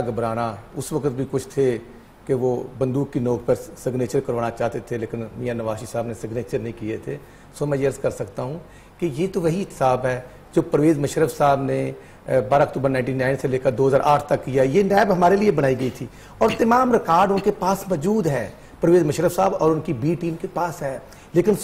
घबराना, उस वक्त भी कुछ थे कि वो बंदूक की नोक पर सिग्नेचर करवाना चाहते थे, लेकिन मियां नवाज शरीफ साहब ने सिग्नेचर नहीं किए थे। सो मैं ये अर्ज़ कर सकता हूँ कि ये तो वही साहब है जो परवेज़ मुशर्रफ साहब ने 12 अक्टूबर 1999 से लेकर 2008 तक किया। ये नैब हमारे लिए बनाई गई थी और तमाम रिकॉर्ड उनके पास मौजूद है, परवेज़ मुशर्रफ साहब और उनकी बी टीम के पास है। लेकिन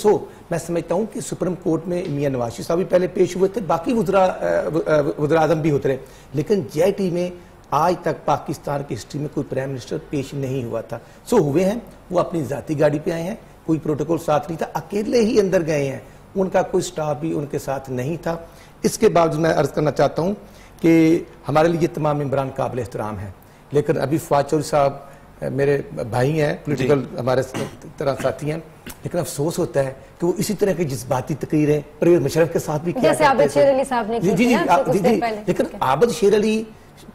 मैं समझता हूँ कि सुप्रीम कोर्ट में मियां नवाज शरीफ साहब भी पहले पेश हुए थे, बाकी वज़ीर आज़म भी उतरे, लेकिन JIT में आज तक पाकिस्तान की हिस्ट्री में कोई प्राइम मिनिस्टर पेश नहीं हुआ था। हुए हैं, वो अपनी ज़ाती गाड़ी पे आए हैं, कोई प्रोटोकॉल साथ नहीं था, अकेले ही अंदर गए हैं, उनका कोई स्टाफ भी उनके साथ नहीं था। इसके बावजूद मैं अर्ज़ करना चाहता हूँ कि हमारे लिए तमाम मेंबरान काबिल एहतराम हैं, लेकिन अभी फवाद चौधरी साहब मेरे भाई हैं, पॉलिटिकल हमारे तरह साथी हैं, लेकिन अफसोस होता है कि वो इसी तरह की जज्बाती तकरीरें परवेज़ मुशर्रफ के साथ भी किया जैसे आबिद शेर अली साहब ने की थी कुछ देर पहले। लेकिन आबिद शेर अली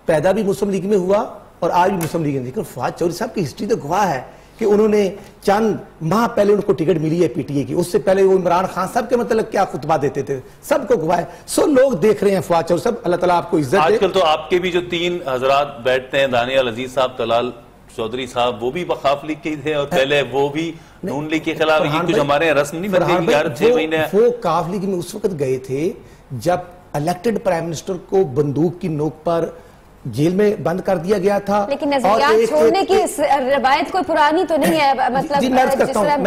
पैदा भी मुस्लिम लीग में हुआ और आज भी मुस्लिम लीग में, लेकिन फवाद चौधरी साहब की हिस्ट्री तो गवाह है कि उन्होंने चंद माह पहले उनको टिकट मिली है PTA की, उससे पहले वो इमरान खान साहब के मतलब क्या खुतबा देते थे, सबको गवाह है। लोग देख रहे हैं फवाद चौधरी साहब, अल्लाह ताला आपको इज्जत दे। आजकल तो आपके भी जो 3 हजरात बैठते हैं, दानियाल अजीज साहब, तलाल चौधरी साहब, वो भी वकाफ लीग के थे और पहले वो भी नून लीग के खिलाफ, ये कुछ हमारे रस्म नहीं बनती हर 6 महीने। वो काफ लीग में उस वक्त गए थे जब इलेक्टेड प्राइम मिनिस्टर को बंदूक की नोक पर जेल में बंद कर दिया गया था। लेकिन नजरियात छोड़ने की रवायत कोई पुरानी तो नहीं है, मतलब मैं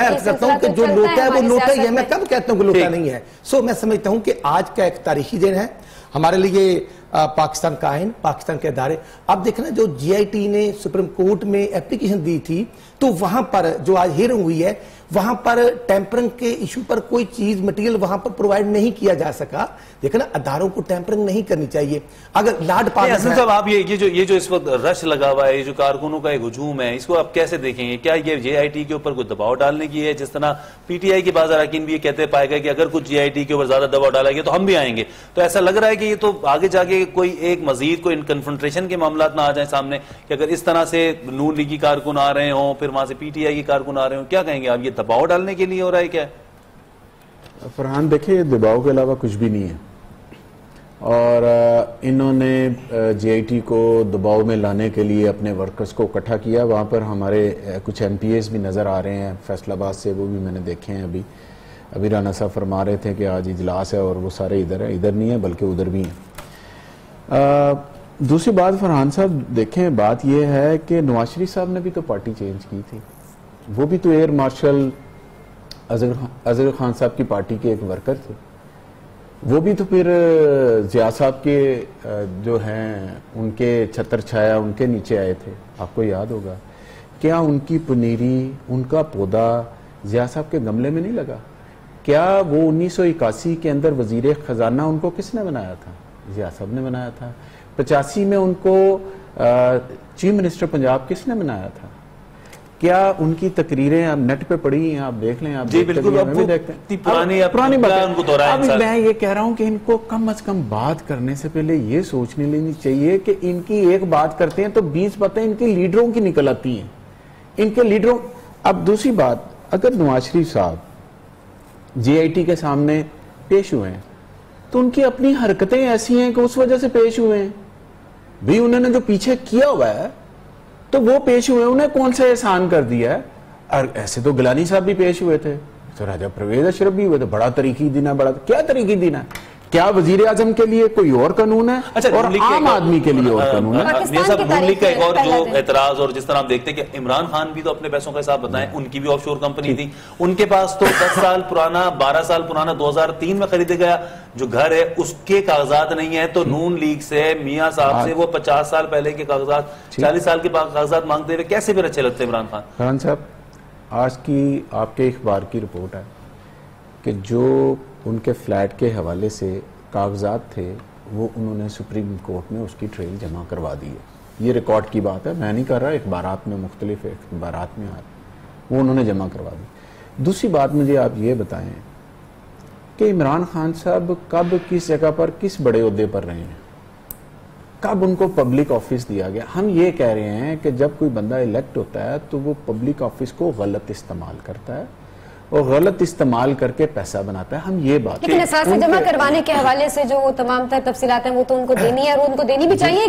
अर्ज करता हूँ कि जो लोटा है वो लोटा ही है, मैं कब कहता हूँ कि लोटा नहीं है। मैं समझता हूँ कि आज का एक तारीखी दिन है हमारे लिए, पाकिस्तान का आइन, पाकिस्तान के अदारे। अब देखना, जो JIT ने सुप्रीम कोर्ट में एप्लीकेशन दी थी, तो वहां पर जो आज हियरिंग हुई है, वहां पर टेम्परिंग के इशू पर कोई चीज मटेरियल वहां पर प्रोवाइड नहीं किया जा सका। देखना, अदारों को टेम्परिंग नहीं करनी चाहिए। अगर लार्ड पार्लियामेंट साहब, आप ये जो इस वक्त रश लगा हुआ है, ये जो कारकुनों का एक हुजूम है, इसको आप कैसे देखेंगे? क्या ये JIT के ऊपर कोई दबाव डालने की है? जिस तरह PTI के बाज़ अरकान भी ये कहते पाए गए कि अगर कुछ JIT के ऊपर ज्यादा दबाव डाला गया तो हम भी आएंगे, तो ऐसा लग रहा है कि ये तो आगे जाके कोई एक मजीद कोई कन्फ्रंटेशन के मामला ना आ जाए सामने, कि अगर इस तरह से नून लीग की कारकुन आ रहे हों, फिर वहां से PTI की कारकुन आ रहे हों, क्या कहेंगे आप? ये दबाव डालने के लिए हो रहा है क्या? फरहान, देखिए, दबाव के अलावा कुछ भी नहीं है और इन्होंने JIT को दबाव में लाने के लिए अपने वर्कर्स को इकट्ठा किया। वहाँ पर हमारे कुछ MPAs भी नज़र आ रहे हैं फैसलाबाद से, वो भी मैंने देखे हैं। अभी राना साहब फरमा रहे थे कि आज इजलास है और वो सारे इधर हैं, इधर नहीं है बल्कि उधर भी हैं। दूसरी बात फरहान साहब, देखें, बात यह है कि नवाज शरीफ साहब ने भी तो पार्टी चेंज की थी, वो भी तो एयर मार्शल अजहर खान साहब की पार्टी के एक वर्कर थे, वो भी तो फिर जिया साहब के जो हैं उनके छतर छाया उनके नीचे आए थे, आपको याद होगा। क्या उनकी पनीरी, उनका पौधा जिया साहब के गमले में नहीं लगा? क्या वो 1981 के अंदर वजीर खजाना उनको किसने बनाया था? जिया साहब ने बनाया था। 85 में उनको चीफ मिनिस्टर पंजाब किसने बनाया था? क्या उनकी तकरीरें आप नेट पे पड़ी हैं, आप देख लें, आप जी बिल्कुल, अब भी देखते हैं पुरानी बात। अब मैं ये कह रहा हूं कि इनको कम से कम बात करने से पहले ये सोचने लेनी चाहिए कि इनकी एक बात करते हैं तो 20 बातें इनके लीडरों की निकल आती हैं, इनके लीडरों। अब दूसरी बात, अगर नवाज शरीफ साहब JIT के सामने पेश हुए हैं तो उनकी अपनी हरकतें ऐसी हैं कि उस वजह से पेश हुए हैं भी। उन्होंने जो पीछे किया हुआ है तो वो पेश हुए, उन्हें कौन सा एहसान कर दिया है? और ऐसे तो गिलानी साहब भी पेश हुए थे, तो राजा परवेज अशरफ भी हुए थे। बड़ा तरीकी दिन है, बड़ा क्या तरीकी दिन है? क्या वजीर आजम के लिए कोई और कानून है? अच्छा, और आम आदमी के लिए और कानून है? नून लीग का एक और जो एतराज, और जिस तरह आप देखते हैं कि इमरान खान भी तो अपने पैसों का हिसाब बताएं, उनकी भी ऑफशोर कंपनी थी, उनके पास तो 10 साल पुराना, 12 साल पुराना 2003 में खरीदे गया जो घर है उसके कागजात नहीं है, तो नून लीग से मियां साहब से वो 50 साल पहले के कागजात, 40 साल के कागजात मांगते हुए कैसे फिर अच्छे लगते इमरान खान? खान साहब, आज की आपके अखबार की रिपोर्ट है कि जो उनके फ्लैट के हवाले से कागजात थे वो उन्होंने सुप्रीम कोर्ट में उसकी ट्रेल जमा करवा दी है। ये रिकॉर्ड की बात है, मैं नहीं कर रहा, अखबारात में, मुख्तलिफ अखबारात में वो उन्होंने जमा करवा दी। दूसरी बात, मुझे आप ये बताएं कि इमरान खान साहब कब, किस जगह पर, किस बड़े ओहदे पर रहे हैं, कब उनको पब्लिक ऑफिस दिया गया? हम ये कह रहे हैं कि जब कोई बंदा इलेक्ट होता है तो वो पब्लिक ऑफिस को गलत इस्तेमाल करता है और गलत इस्तेमाल करके पैसा बनाता है। हम ये बात, लेकिन असासा जमा करवाने के हवाले से जो तमाम तर तफसीलात हैं वो तो उनको देनी है और उनको देनी भी चाहिए।